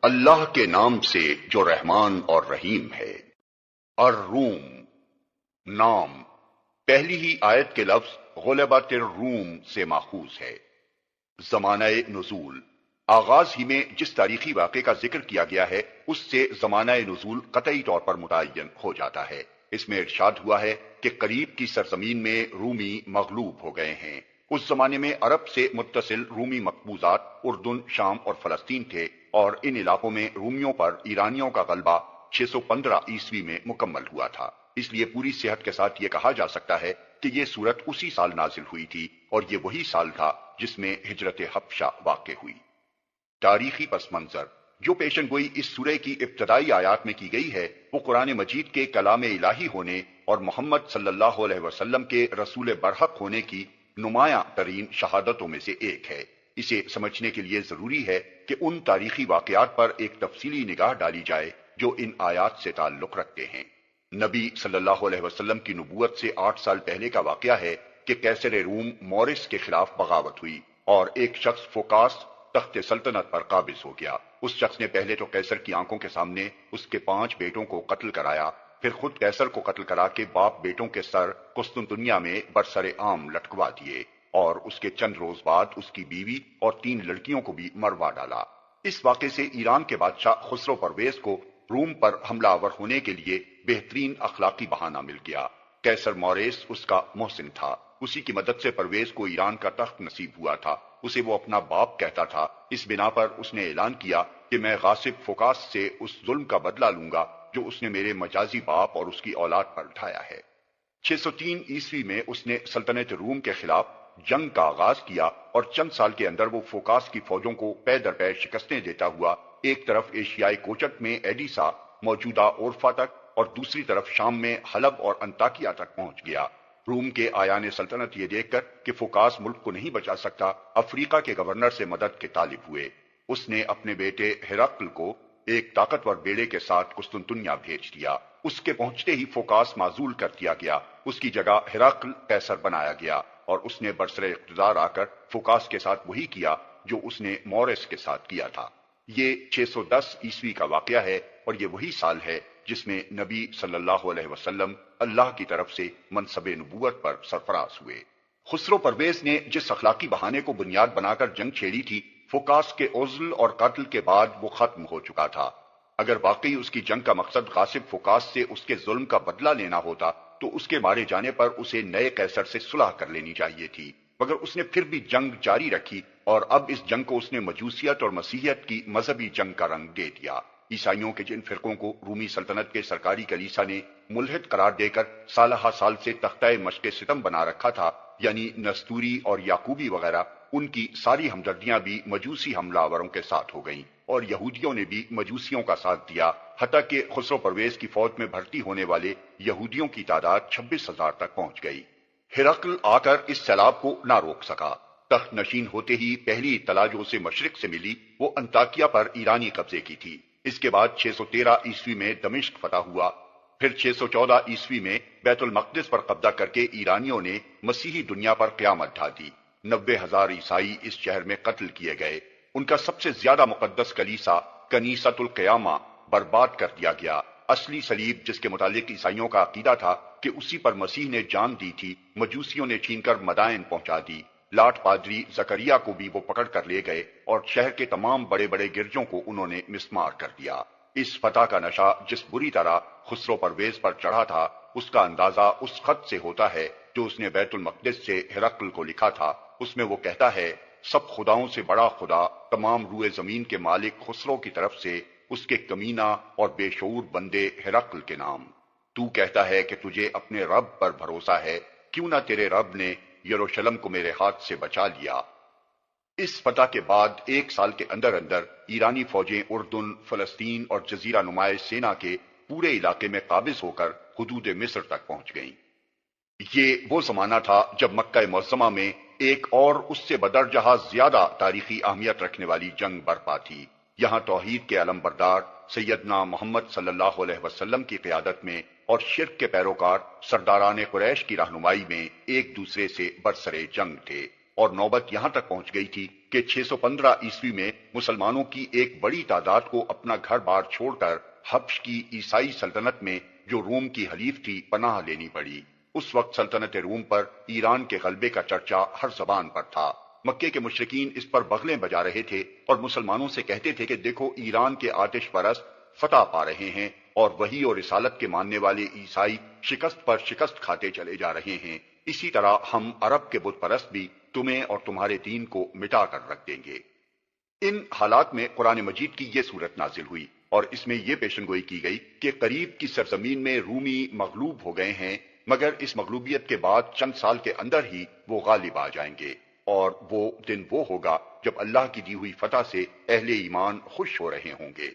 اللہ کے نام سے جو رحمان اور رحیم ہے۔ الروم نام پہلی ہی آیت کے لفظ غلبت الروم سے ماخوذ ہے۔ زمانہ نزول آغاز ہی میں جس تاریخی واقعے کا ذکر کیا گیا ہے اس سے زمانہ نزول قطعی طور پر متعین ہو جاتا ہے۔ اس میں ارشاد ہوا ہے کہ قریب کی سرزمین میں رومی مغلوب ہو گئے ہیں۔ اس زمانے میں عرب سے متصل رومی مقبوضات اردن، شام اور فلسطین تھے، اور ان علاقوں میں رومیوں پر ایرانیوں کا غلبہ 615 عیسوی میں مکمل ہوا تھا۔ اس لیے پوری صحت کے ساتھ یہ کہا جا سکتا ہے کہ یہ سورت اسی سال نازل ہوئی تھی، اور یہ وہی سال تھا جس میں ہجرت حبشہ واقع ہوئی۔ تاریخی پس منظر جو پیشن گوئی اس سورہ کی ابتدائی آیات میں کی گئی ہے وہ قرآن مجید کے کلام الہی ہونے اور محمد صلی اللہ علیہ وسلم کے رسول برحق ہونے کی نمایاں ترین شہادتوں میں سے ایک ہے۔ اسے سمجھنے کے لیے ضروری ہے کہ ان تاریخی واقعات پر ایک تفصیلی نگاہ ڈالی جائے جو ان آیات سے تعلق رکھتے ہیں۔ نبی صلی اللہ علیہ وسلم کی نبوت سے 8 سال پہلے کا واقعہ ہے کہ قیصر روم مورس کے خلاف بغاوت ہوئی اور ایک شخص فوکاس تخت سلطنت پر قابض ہو گیا۔ اس شخص نے پہلے تو قیصر کی آنکھوں کے سامنے اس کے 5 بیٹوں کو قتل کرایا، پھر خود قیصر کو قتل کرا کے باپ بیٹوں کے سر قسطنطنیہ میں برسر عام لٹکوا دیے، اور اس کے چند روز بعد اس کی بیوی اور 3 لڑکیوں کو بھی مروا ڈالا۔ اس واقعے سے ایران کے بادشاہ خسرو پرویز کو روم پر حملہ آور ہونے کے لیے بہترین اخلاقی بہانہ مل گیا۔ قیصر موریس اس کا محسن تھا، اسی کی مدد سے پرویز کو ایران کا تخت نصیب ہوا تھا۔ اسے وہ اپنا باپ کہتا تھا۔ اس بنا پر اس نے اعلان کیا کہ میں غاصب فوکاس سے اس ظلم کا بدلہ لوں گا جو اس نے میرے مجازی باپ اور اس کی اولاد پر اٹھایا ہے۔ 603 عیسوی میں اس نے سلطنت روم کے خلاف جنگ کا آغاز کیا، اور چند سال کے اندر وہ فوکاس کی فوجوں کو پے در پے شکستیں دیتا ہوا ایک طرف ایشیائی کوچٹ میں ایڈیسا موجودہ اورفا تک، اور دوسری طرف شام میں حلب اور انطاکیہ تک پہنچ گیا۔ روم کے آیان سلطنت یہ دیکھ کر کہ فوکاس ملک کو نہیں بچا سکتا، افریقہ کے گورنر سے مدد کے طالب ہوئے۔ اس نے اپنے بیٹے ہرقل کو ایک طاقتور بیڑے کے ساتھ قسطنطنیہ بھیج دیا۔ اس کے پہنچتے ہی فوکاس معزول کر دیا گیا، اس کی جگہ ہرقل قیصر بنایا گیا، اور اس نے برسر اقتدار آ کر فوکاس کے ساتھ وہی کیا جو اس نے مورس کے ساتھ کیا تھا۔ یہ 610 عیسوی کا واقعہ ہے، اور یہ وہی سال ہے جس میں نبی صلی اللہ علیہ وسلم اللہ کی طرف سے منصب نبوت پر سرفراز ہوئے۔ خسرو پرویز نے جس اخلاقی بہانے کو بنیاد بنا کر جنگ چھیڑی تھی، فوکاس کے عزل اور قتل کے بعد وہ ختم ہو چکا تھا۔ اگر واقعی اس کی جنگ کا مقصد غاصب فوکاس سے اس کے ظلم کا بدلہ لینا ہوتا تو اس کے مارے جانے پر اسے نئے قیصر سے صلح کر لینی چاہیے تھی، مگر اس نے پھر بھی جنگ جاری رکھی، اور اب اس جنگ کو اس نے مجوسیت اور مسیحیت کی مذہبی جنگ کا رنگ دے دیا۔ عیسائیوں کے جن فرقوں کو رومی سلطنت کے سرکاری کلیسا نے ملحد قرار دے کر سالہ سال سے تختہ مشق ستم بنا رکھا تھا، یعنی نستوری اور یعقوبی وغیرہ، ان کی ساری ہمدردیاں بھی مجوسی حملہ آوروں کے ساتھ ہو گئیں، اور یہودیوں نے بھی مجوسیوں کا ساتھ دیا، حتیٰ کہ خسرو پرویز کی فوج میں بھرتی ہونے والے یہودیوں کی تعداد 26,000 تک پہنچ گئی۔ ہرقل آ کر اس سیلاب کو نہ روک سکا۔ تخت نشین ہوتے ہی پہلی اطلاع جو اسے مشرق سے ملی وہ انطاکیہ پر ایرانی قبضے کی تھی۔ اس کے بعد 613 عیسوی میں دمشق فتح ہوا، پھر 614 عیسوی میں بیت المقدس پر قبضہ کر کے ایرانیوں نے مسیحی دنیا پر قیامت ڈھا دی۔ 90,000 عیسائی اس شہر میں قتل کیے گئے۔ ان کا سب سے زیادہ مقدس کلیسا کنیسۃ القیامہ برباد کر دیا گیا۔ اصلی صلیب جس کے متعلق عیسائیوں کا عقیدہ تھا کہ اسی پر مسیح نے جان دی تھی، مجوسیوں نے چھین کر مدائن پہنچا دی۔ لاٹ پادری زکریا کو بھی وہ پکڑ کر لے گئے، اور شہر کے تمام بڑے بڑے گرجوں کو انہوں نے مسمار کر دیا۔ اس فتح کا نشہ جس بری طرح خسرو پرویز پر چڑھا تھا اس کا اندازہ اس خط سے ہوتا ہے جو اس نے بیت المقدس سے ہرقل کو لکھا تھا۔ اس میں وہ کہتا ہے، سب خداؤں سے بڑا خدا، تمام روئے زمین کے مالک خسرو کی طرف سے اس کے کمینہ اور بے شعور بندے ہرقل کے نام۔ تو کہتا ہے کہ تجھے اپنے رب پر بھروسہ ہے، کیوں نہ تیرے رب نے یروشلم کو میرے ہاتھ سے بچا لیا۔ اس فتح کے بعد 1 سال کے اندر اندر ایرانی فوجیں اردن، فلسطین اور جزیرہ نما سینا کے پورے علاقے میں قابض ہو کر حدود مصر تک پہنچ گئیں۔ یہ وہ زمانہ تھا جب مکہ معظمہ میں ایک اور اس سے بدرجہ زیادہ تاریخی اہمیت رکھنے والی جنگ برپا تھی۔ یہاں توحید کے علم بردار سیدنا محمد صلی اللہ علیہ وسلم کی قیادت میں اور شرک کے پیروکار سرداران قریش کی رہنمائی میں ایک دوسرے سے برسرے جنگ تھے۔ اور نوبت یہاں تک پہنچ گئی تھی کہ 615 عیسوی میں مسلمانوں کی ایک بڑی تعداد کو اپنا گھر بار چھوڑ کر حبش کی عیسائی سلطنت میں جو روم کی حلیف تھی پناہ لینی پڑی۔ اس وقت سلطنت روم پر ایران کے غلبے کا چرچا ہر زبان پر تھا۔ مکے کے مشرکین اس پر بغلیں بجا رہے تھے اور مسلمانوں سے کہتے تھے کہ دیکھو ایران کے آتش پرست فتح پا رہے ہیں اور وحی اور رسالت کے ماننے والے عیسائی شکست پر شکست کھاتے چلے جا رہے ہیں۔ اسی طرح ہم عرب کے بت پرست بھی تمہیں اور تمہارے دین کو مٹا کر رکھ دیں گے۔ ان حالات میں قرآن مجید کی یہ صورت نازل ہوئی اور اس میں یہ پیشن گوئی کی گئی کہ قریب کی سرزمین میں رومی مغلوب ہو گئے ہیں، مگر اس مغلوبیت کے بعد چند سال کے اندر ہی وہ غالب آ جائیں گے، اور وہ دن وہ ہوگا جب اللہ کی دی ہوئی فتح سے اہل ایمان خوش ہو رہے ہوں گے۔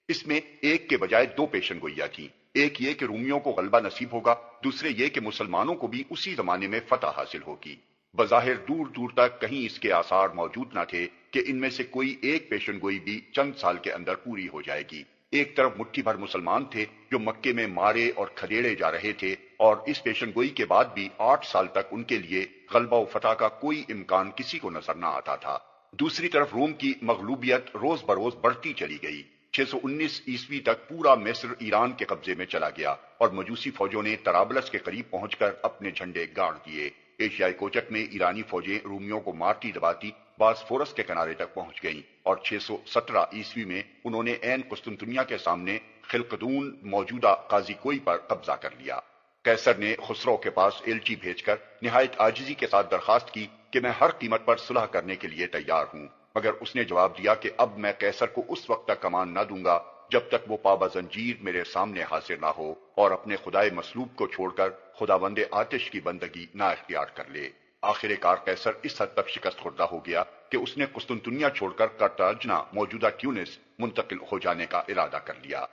اس میں ایک کے بجائے دو پیشن گوئیاں تھیں، ایک یہ کہ رومیوں کو غلبہ نصیب ہوگا، دوسرے یہ کہ مسلمانوں کو بھی اسی زمانے میں فتح حاصل ہوگی۔ بظاہر دور دور تک کہیں اس کے آثار موجود نہ تھے کہ ان میں سے کوئی ایک پیشن گوئی بھی چند سال کے اندر پوری ہو جائے گی۔ ایک طرف مٹھی بھر مسلمان تھے جو مکے میں مارے اور کھدیڑے جا رہے تھے، اور اس پیشن گوئی کے بعد بھی 8 سال تک ان کے لیے غلبہ و فتح کا کوئی امکان کسی کو نظر نہ آتا تھا۔ دوسری طرف روم کی مغلوبیت روز بروز بڑھتی چلی گئی۔ 619 عیسوی تک پورا مصر ایران کے قبضے میں چلا گیا اور مجوسی فوجوں نے طرابلس کے قریب پہنچ کر اپنے جھنڈے گاڑ دیے۔ ایشیائی کوچک میں ایرانی فوجیں رومیوں کو مارتی دباتی باسفورس کے کنارے تک پہنچ گئیں اور 617 عیسوی میں انہوں نے عین قسطنطنیہ کے سامنے خلقدون موجودہ قاضی کوئی پر قبضہ کر لیا۔ قیصر نے خسرو کے پاس ایلچی بھیج کر نہایت عاجزی کے ساتھ درخواست کی کہ میں ہر قیمت پر صلح کرنے کے لیے تیار ہوں، مگر اس نے جواب دیا کہ اب میں قیصر کو اس وقت تک امان نہ دوں گا جب تک وہ پابہ زنجیر میرے سامنے حاضر نہ ہو اور اپنے خدائے مصلوب کو چھوڑ کر خداوند آتش کی بندگی نہ اختیار کر لے۔ آخر کار قیصر اس حد تک شکست خوردہ ہو گیا کہ اس نے قسطنطنیہ چھوڑ کر کارتاجنا موجودہ ٹیونس منتقل ہو جانے کا ارادہ کر لیا۔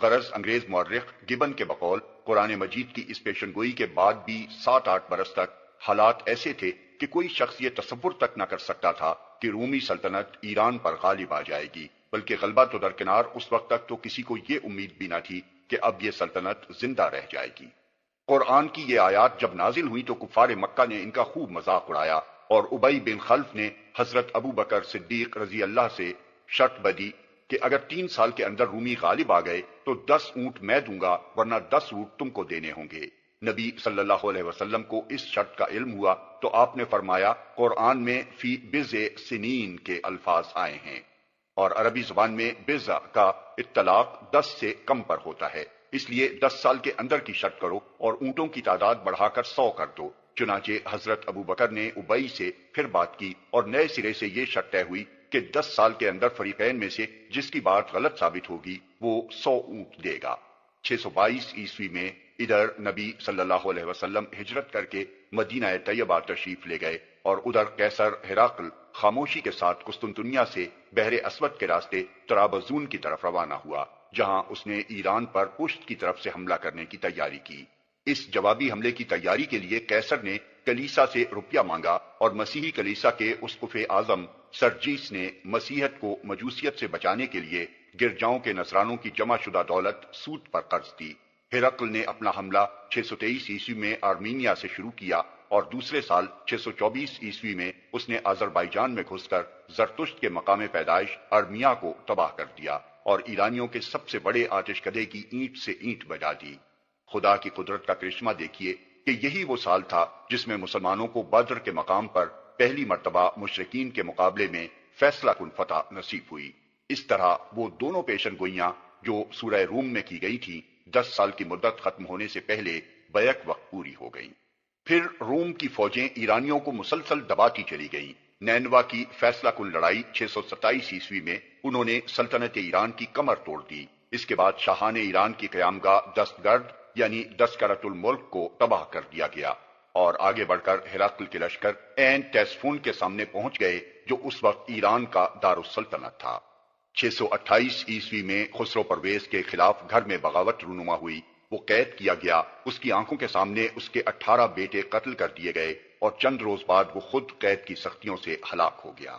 غرض انگریز مورخ گبن کے بقول قرآن مجید کی اس پیشن گوئی کے بعد بھی 7-8 برس تک حالات ایسے تھے کہ کوئی شخص یہ تصور تک نہ کر سکتا تھا کہ رومی سلطنت ایران پر غالب آ جائے گی، بلکہ غلبہ تو درکنار اس وقت تک تو کسی کو یہ امید بھی نہ تھی کہ اب یہ سلطنت زندہ رہ جائے گی۔ قرآن کی یہ آیات جب نازل ہوئی تو کفار مکہ نے ان کا خوب مذاق اڑایا اور ابی بن خلف نے حضرت ابو بکر صدیق رضی اللہ سے شرط بدی کہ اگر 3 سال کے اندر رومی غالب آ گئے تو 10 اونٹ میں دوں گا ورنہ 10 اونٹ تم کو دینے ہوں گے۔ نبی صلی اللہ علیہ وسلم کو اس شرط کا علم ہوا تو آپ نے فرمایا قرآن میں فی بضع سنین کے الفاظ آئے ہیں اور عربی زبان میں بضع کا اطلاق 10 سے کم پر ہوتا ہے، اس لیے 10 سال کے اندر کی شرط کرو اور اونٹوں کی تعداد بڑھا کر 100 کر دو۔ چنانچہ حضرت ابو بکر نے ابئی سے پھر بات کی اور نئے سرے سے یہ شرط طے ہوئی کہ 10 سال کے اندر فریقین میں سے جس کی بات غلط ثابت ہوگی وہ 100 اونٹ دے گا۔ 622 عیسوی میں ادھر نبی صلی اللہ علیہ وسلم ہجرت کر کے مدینہ طیبہ تشریف لے گئے اور ادھر قیصر ہرقل خاموشی کے ساتھ قسطنطنیہ سے بحر اسود کے راستے طرابزون کی طرف روانہ ہوا، جہاں اس نے ایران پر پشت کی طرف سے حملہ کرنے کی تیاری کی۔ اس جوابی حملے کی تیاری کے لیے قیصر نے کلیسا سے روپیہ مانگا اور مسیحی کلیسا کے اسقف اعظم سرجیس نے مسیحیت کو مجوسیت سے بچانے کے لیے گرجاؤں کے نذرانوں کی جمع شدہ دولت سود پر قرض دی۔ ہرقل نے اپنا حملہ 623 عیسوی میں آرمینیا سے شروع کیا اور دوسرے سال 624 عیسوی میں اس نے آذربائیجان میں گھس کر زرتشت کے مقام پیدائش ارمیا کو تباہ کر دیا اور ایرانیوں کے سب سے بڑے آتش کدے کی اینٹ سے اینٹ بجا دی۔ خدا کی قدرت کا کرشمہ دیکھیے کہ یہی وہ سال تھا جس میں مسلمانوں کو بدر کے مقام پر پہلی مرتبہ مشرکین کے مقابلے میں فیصلہ کن فتح نصیب ہوئی۔ اس طرح وہ دونوں پیشن گوئیاں جو سورہ روم میں کی گئی تھیں 10 سال کی مدت ختم ہونے سے پہلے بیک وقت پوری ہو گئیں۔ پھر روم کی فوجیں ایرانیوں کو مسلسل دباتی چلی گئیں۔ نینوا کی فیصلہ کن لڑائی 627 عیسوی میں انہوں نے سلطنت ایران کی کمر توڑ دی۔ اس کے بعد شاہان ایران کی قیامگاہ دستگرد یعنی دسکرت الملک کو تباہ کر دیا گیا اور آگے بڑھ کر ہرقل کے لشکر عین ٹیسفون کے سامنے پہنچ گئے جو اس وقت ایران کا دارالسلطنت تھا۔ 628 عیسوی میں خسرو پرویز کے خلاف گھر میں بغاوت رونما ہوئی، وہ قید کیا گیا، اس کی آنکھوں کے سامنے اس کے 18 بیٹے قتل کر دیے گئے اور چند روز بعد وہ خود قید کی سختیوں سے ہلاک ہو گیا۔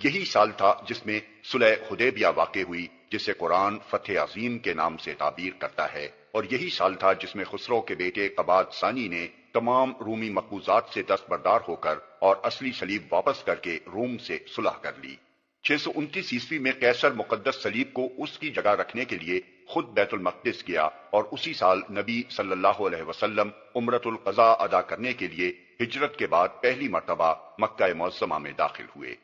یہی سال تھا جس میں صلح حدیبیہ واقع ہوئی، جسے قرآن فتح عظیم کے نام سے تعبیر کرتا ہے، اور یہی سال تھا جس میں خسرو کے بیٹے قباد ثانی نے تمام رومی مقبوضات سے دستبردار ہو کر اور اصلی صلیب واپس کر کے روم سے صلح کر لی۔ 629 عیسوی میں قیصر مقدس صلیب کو اس کی جگہ رکھنے کے لیے خود بیت المقدس گیا، اور اسی سال نبی صلی اللہ علیہ وسلم عمرۃ القضاء ادا کرنے کے لیے ہجرت کے بعد پہلی مرتبہ مکہ معظمہ میں داخل ہوئے۔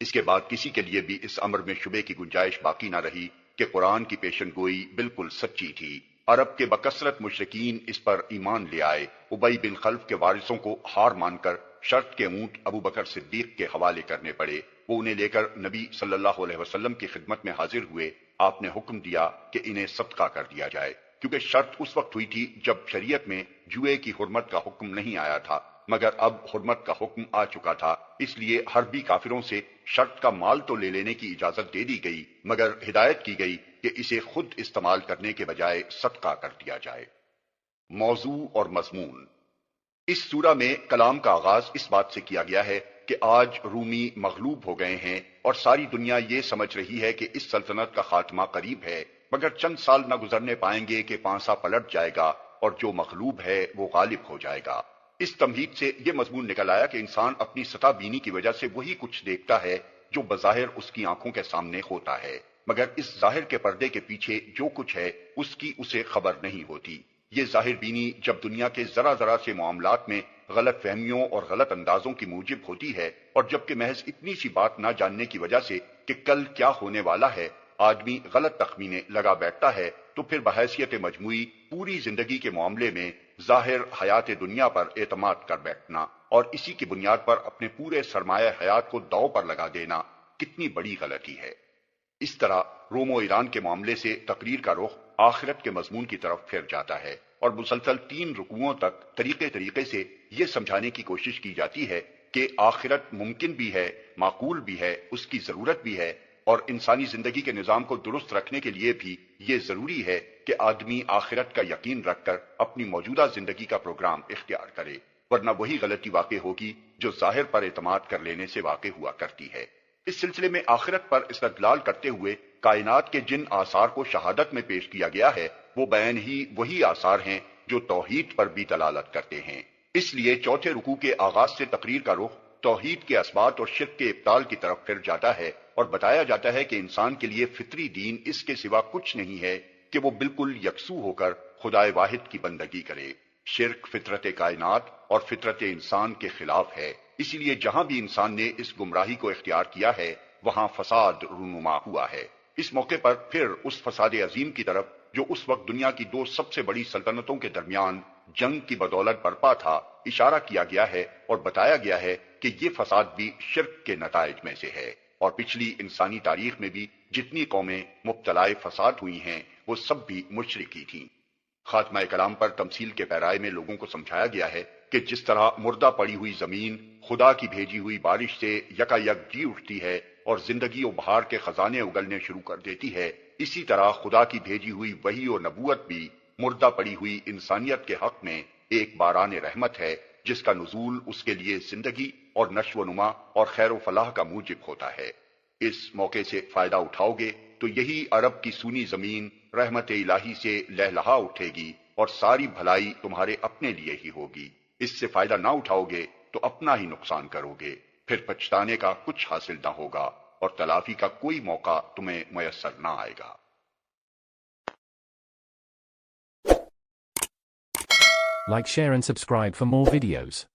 اس کے بعد کسی کے لیے بھی اس امر میں شبے کی گنجائش باقی نہ رہی کہ قرآن کی پیشن گوئی بالکل سچی تھی۔ عرب کے بکثرت مشرکین اس پر ایمان لے آئے۔ ابی بن خلف کے وارثوں کو ہار مان کر شرط کے اونٹ ابو بکر صدیق کے حوالے کرنے پڑے۔ وہ انہیں لے کر نبی صلی اللہ علیہ وسلم کی خدمت میں حاضر ہوئے۔ آپ نے حکم دیا کہ انہیں صدقہ کر دیا جائے، کیونکہ شرط اس وقت ہوئی تھی جب شریعت میں جوئے کی حرمت کا حکم نہیں آیا تھا، مگر اب حرمت کا حکم آ چکا تھا، اس لیے حربی کافروں سے شرط کا مال تو لے لینے کی اجازت دے دی گئی، مگر ہدایت کی گئی کہ اسے خود استعمال کرنے کے بجائے صدقہ کر دیا جائے۔ موضوع اور مضمون۔ اس سورہ میں کلام کا آغاز اس بات سے کیا گیا ہے کہ آج رومی مغلوب ہو گئے ہیں اور ساری دنیا یہ سمجھ رہی ہے کہ اس سلطنت کا خاتمہ قریب ہے، مگر چند سال نہ گزرنے پائیں گے کہ پانسا پلٹ جائے گا اور جو مغلوب ہے وہ غالب ہو جائے گا۔ اس تمہید سے یہ مضمون نکل آیا کہ انسان اپنی سطح بینی کی وجہ سے وہی کچھ دیکھتا ہے جو بظاہر اس کی آنکھوں کے سامنے ہوتا ہے، مگر اس ظاہر کے پردے کے پیچھے جو کچھ ہے اس کی اسے خبر نہیں ہوتی۔ یہ ظاہر بینی جب دنیا کے ذرا ذرا سے معاملات میں غلط فہمیوں اور غلط اندازوں کی موجب ہوتی ہے، اور جبکہ محض اتنی سی بات نہ جاننے کی وجہ سے کہ کل کیا ہونے والا ہے آدمی غلط تخمینے لگا بیٹھتا ہے، تو پھر بحیثیت مجموعی پوری زندگی کے معاملے میں ظاہر حیات دنیا پر اعتماد کر بیٹھنا اور اسی کی بنیاد پر اپنے پورے سرمایہ حیات کو داؤ پر لگا دینا کتنی بڑی غلطی ہے۔ اس طرح روم و ایران کے معاملے سے تقریر کا رخ آخرت کے مضمون کی طرف پھر جاتا ہے، اور مسلسل 3 رکوعوں تک طریقے سے یہ سمجھانے کی کوشش کی جاتی ہے کہ آخرت ممکن بھی ہے، معقول بھی ہے، اس کی ضرورت بھی ہے، اور انسانی زندگی کے نظام کو درست رکھنے کے لیے بھی یہ ضروری ہے کہ آدمی آخرت کا یقین رکھ کر اپنی موجودہ زندگی کا پروگرام اختیار کرے، ورنہ وہی غلطی واقع ہوگی جو ظاہر پر اعتماد کر لینے سے واقع ہوا کرتی ہے۔ اس سلسلے میں آخرت پر استدلال کرتے ہوئے کائنات کے جن آثار کو شہادت میں پیش کیا گیا ہے وہ بیان ہی وہی آثار ہیں جو توحید پر بھی دلالت کرتے ہیں۔ اس لیے چوتھے رکوع کے آغاز سے تقریر کا رخ توحید کے اثبات اور شرک کے ابطال کی طرف پھر جاتا ہے، اور بتایا جاتا ہے کہ انسان کے لیے فطری دین اس کے سوا کچھ نہیں ہے کہ وہ بالکل یکسو ہو کر خدائے واحد کی بندگی کرے۔ شرک فطرت کائنات اور فطرت انسان کے خلاف ہے، اسی لیے جہاں بھی انسان نے اس گمراہی کو اختیار کیا ہے وہاں فساد رونما ہوا ہے۔ اس موقع پر پھر اس فساد عظیم کی طرف جو اس وقت دنیا کی 2 سب سے بڑی سلطنتوں کے درمیان جنگ کی بدولت برپا تھا اشارہ کیا گیا ہے، اور بتایا گیا ہے کہ یہ فساد بھی شرک کے نتائج میں سے ہے، اور پچھلی انسانی تاریخ میں بھی جتنی قومیں مبتلا فساد ہوئی ہیں وہ سب بھی مشرکی تھیں۔ خاتمہ کلام پر تمثیل کے پیرائے میں لوگوں کو سمجھایا گیا ہے کہ جس طرح مردہ پڑی ہوئی زمین خدا کی بھیجی ہوئی بارش سے یکا یک جی اٹھتی ہے اور زندگی و بہار کے خزانے اگلنے شروع کر دیتی ہے، اسی طرح خدا کی بھیجی ہوئی وحی و نبوت بھی مردہ پڑی ہوئی انسانیت کے حق میں ایک باران رحمت ہے، جس کا نزول اس کے لیے زندگی اور نشو و نما اور خیر و فلاح کا موجب ہوتا ہے۔ اس موقع سے فائدہ اٹھاؤ گے تو یہی عرب کی سونی زمین رحمت الہی سے لہلہا اٹھے گی اور ساری بھلائی تمہارے اپنے لیے ہی ہوگی۔ اس سے فائدہ نہ اٹھاؤ گے تو اپنا ہی نقصان کرو گے، پھر پچھتانے کا کچھ حاصل نہ ہوگا اور تلافی کا کوئی موقع تمہیں میسر نہ آئے گا۔ Like, share and subscribe for more videos.